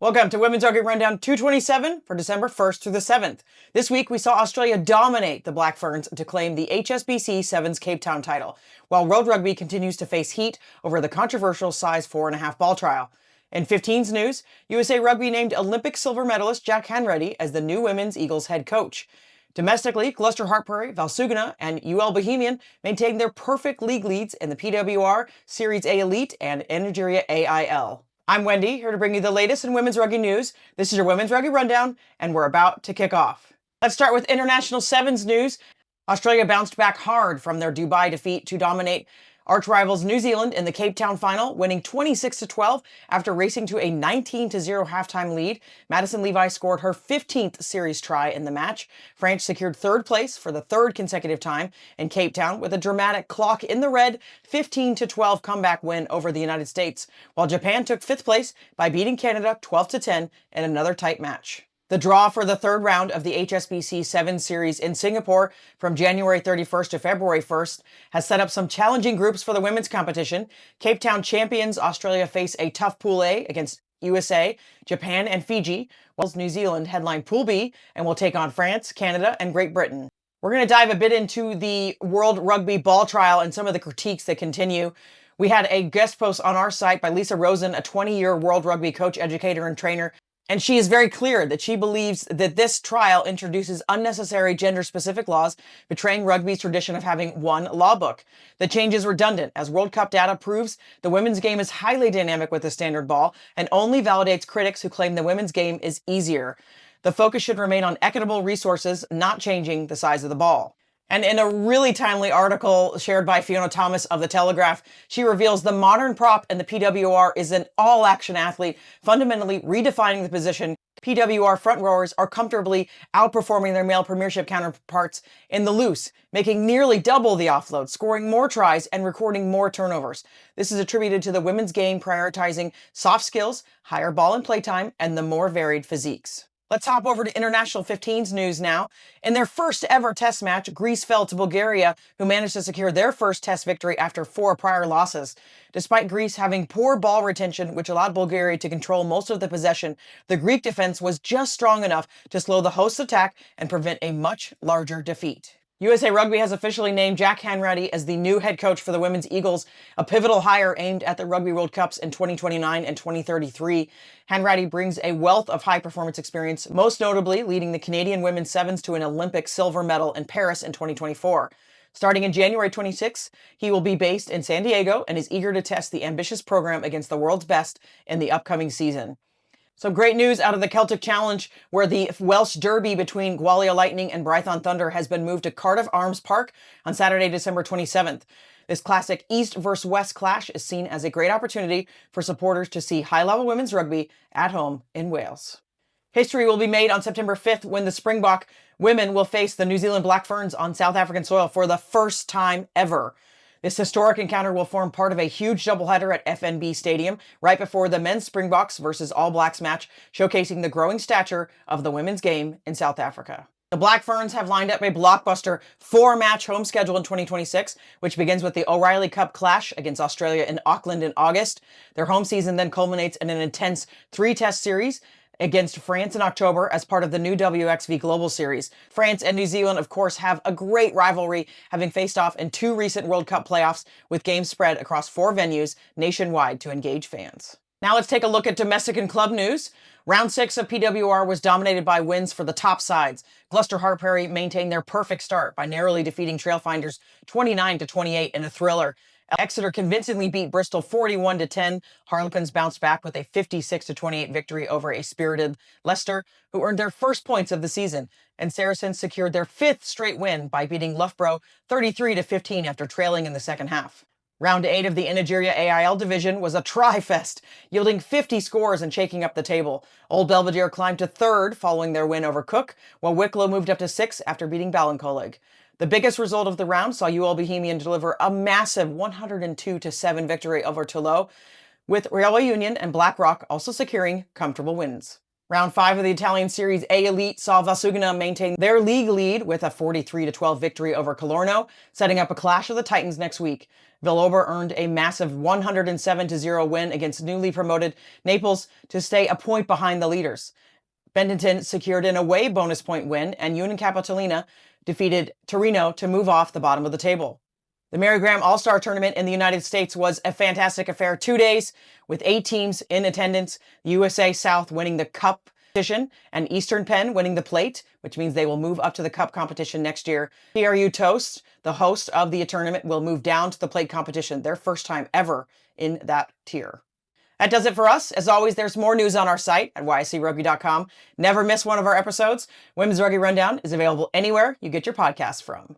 Welcome to Women's Rugby Rundown 227 for December 1st through the 7th. This week, we saw Australia dominate the Black Ferns to claim the HSBC SVNS Cape Town title, while World Rugby continues to face heat over the controversial size 4.5 ball trial. In 15's news, USA Rugby named Olympic silver medalist Jack Hanratty as the new Women's Eagles head coach. Domestically, Gloucester Hartpury, Valsugana, and UL Bohemian maintained their perfect league leads in the WRR Serie A Elite and Energia AIL. I'm Wendy, here to bring you the latest in women's rugby news. This is your Women's Rugby Rundown, and we're about to kick off. Let's start with international sevens news. Australia bounced back hard from their Dubai defeat to dominate arch rivals New Zealand in the Cape Town final, winning 26-12 after racing to a 19-0 halftime lead. Madison Levi scored her 15th series try in the match. France secured third place for the third consecutive time in Cape Town with a dramatic clock in the red 15-12 comeback win over the United States, while Japan took fifth place by beating Canada 12-10 in another tight match. The draw for the third round of the HSBC 7 Series in Singapore from January 31st to February 1st has set up some challenging groups for the women's competition. Cape Town champions Australia face a tough Pool A against USA, Japan, and Fiji, while New Zealand headline Pool B and will take on France, Canada, and Great Britain. We're going to dive a bit into the World Rugby ball trial and some of the critiques that continue. We had a guest post on our site by Lisa Rosen, a 20-year World Rugby coach, educator, and trainer. And she is very clear that she believes that this trial introduces unnecessary gender-specific laws, betraying rugby's tradition of having one law book. The change is redundant, as World Cup data proves the women's game is highly dynamic with the standard ball and only validates critics who claim the women's game is easier. The focus should remain on equitable resources, not changing the size of the ball. And in a really timely article shared by Fiona Thomas of The Telegraph, she reveals the modern prop in the PWR is an all-action athlete, fundamentally redefining the position. PWR front rowers are comfortably outperforming their male premiership counterparts in the loose, making nearly double the offload, scoring more tries, and recording more turnovers. This is attributed to the women's game prioritizing soft skills, higher ball and play time, and the more varied physiques. Let's hop over to International 15's news now. In their first ever test match, Greece fell to Bulgaria, who managed to secure their first test victory after 4 prior losses. Despite Greece having poor ball retention, which allowed Bulgaria to control most of the possession, the Greek defense was just strong enough to slow the host's attack and prevent a much larger defeat. USA Rugby has officially named Jack Hanratty as the new head coach for the Women's Eagles, a pivotal hire aimed at the Rugby World Cups in 2029 and 2033. Hanratty brings a wealth of high-performance experience, most notably leading the Canadian women's sevens to an Olympic silver medal in Paris in 2024. Starting in January 26, he will be based in San Diego and is eager to test the ambitious program against the world's best in the upcoming season. Some great news out of the Celtic Challenge, where the Welsh Derby between Gwalia Lightning and Brython Thunder has been moved to Cardiff Arms Park on Saturday, December 27th. This classic East versus West clash is seen as a great opportunity for supporters to see high-level women's rugby at home in Wales. History will be made on September 5th when the Springbok women will face the New Zealand Black Ferns on South African soil for the first time ever. This historic encounter will form part of a huge doubleheader at FNB Stadium right before the men's Springboks versus All Blacks match, showcasing the growing stature of the women's game in South Africa. The Black Ferns have lined up a blockbuster 4-match home schedule in 2026, which begins with the O'Reilly Cup clash against Australia in Auckland in August. Their home season then culminates in an intense 3-test series against France in October as part of the new WXV Global Series. France and New Zealand, of course, have a great rivalry, having faced off in 2 recent World Cup playoffs with games spread across 4 venues nationwide to engage fans. Now let's take a look at domestic and club news. Round 6 of PWR was dominated by wins for the top sides. Gloucester Hartpury maintained their perfect start by narrowly defeating Trailfinders 29-28 in a thriller. Exeter convincingly beat Bristol 41-10. Harlequins bounced back with a 56-28 victory over a spirited Leicester, who earned their first points of the season. And Saracens secured their 5th straight win by beating Loughborough 33-15 after trailing in the second half. Round 8 of the Energia AIL division was a try-fest, yielding 50 scores and shaking up the table. Old Belvedere climbed to 3rd following their win over Cook, while Wicklow moved up to 6th after beating Ballincollig. The biggest result of the round saw UL Bohemian deliver a massive 102-7 victory over Toulouse, with Railway Union and Blackrock also securing comfortable wins. Round 5 of the Italian Serie A Elite saw Valsugana maintain their league lead with a 43-12 victory over Colorno, setting up a clash of the Titans next week. Villobra earned a massive 107-0 win against newly promoted Naples to stay a point behind the leaders. Benetton secured an away bonus point win, and Union Capitolina defeated Torino to move off the bottom of the table. The Mary Graham All-Star Tournament in the United States was a fantastic affair. 2 days with 8 teams in attendance. The USA South winning the Cup competition and Eastern Penn winning the Plate, which means they will move up to the Cup competition next year. PRU Toast, the host of the tournament, will move down to the Plate competition, their first time ever in that tier. That does it for us. As always, there's more news on our site at yscrugby.com. Never miss one of our episodes. Women's Rugby Rundown is available anywhere you get your podcasts from.